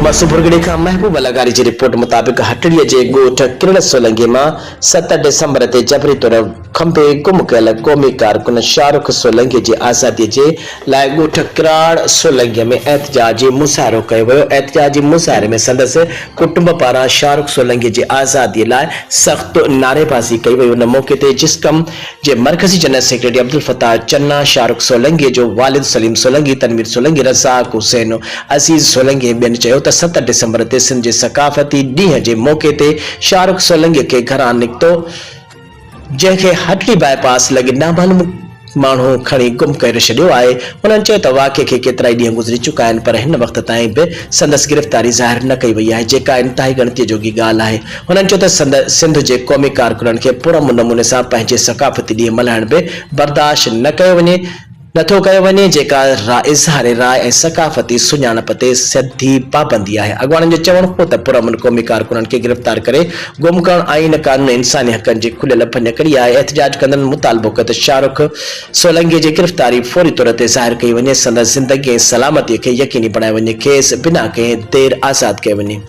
मसूबुरगढ़ी का महबूब लगारी जी रिपोर्ट मुताबिक हटड़िया जे गोठ किरण सोलंकी में 7 दिसंबर ते जबरी तौर खंबे गुम कयल क़ौमी कारकुन शाहरुख सोलंकी जी आज़ादी जे लाइ गोठ किराड़ सोलंकी में एहतजाजी मुज़ाहिरो कयो वियो। एहतजाजी मुज़ाहिरे में संदसि कुटुंब पारां शाहरुख सोलंकी जी आज़ादी लाइ सख्त नारेबाज़ी कई वई। उन मौके ते जिस्कम जे मरकज़ी जनरल सेक्रेटरी अब्दुल फताह चन्ना, शाहरुख सोलंकी जो वालिद सलीम सोलंकी, तनवीर सोलंकी, रज़ाक हुसैन, अज़ीज़ सोलंकी ॿियनि चयो त 7 दिसंबर ते सिंध जे सकाफ़ती ॾींहं जे मौके ते शाहरुख सोलंकी खे घरां निकितो, जंहिंखे हटली बाईपास लॻी नामालूम माण्हू खणी गुम करे छॾियो आहे। उन्हनि चयो त वाक़िए खे केतिरा ॾींहं गुज़री चुका आहिनि, पर हिन वक़्त ताईं बि संदसि गिरफ़्तारी ज़ाहिर न कई वई आहे, जेका इंतिहाई ॻणतीअ जोगी ॻाल्हि आहे। हुननि चयो त सिंध जे क़ौमी कारकुननि खे पुरअमन नमूने सां पंहिंजे सकाफ़ती ॾींहं मल्हाइण बि बर्दाश्त नथो कयो वञे, जेका इज़हार राय ऐं सकाफ़ती सुञाणप ते सिधी पाबंदी आहे। अॻवाननि जो चवणु हो त पुरअमन क़ौमी कारकुननि खे गिरफ़्तार करे गुम करणु आईन कानून इंसानी हक़नि जी खुलियल भञकड़ी आहे। एहतजाज कंदड़नि मुतालबो कयो त शाहरुख सोलंकी जी गिरफ़्तारी फौरी तौर ते ज़ाहिर कई वञे, संदसि ज़िंदगी ऐं सलामतीअ खे यकीनी बणायो वञे, खेसि बिना कंहिं देर आज़ादु कयो वञे।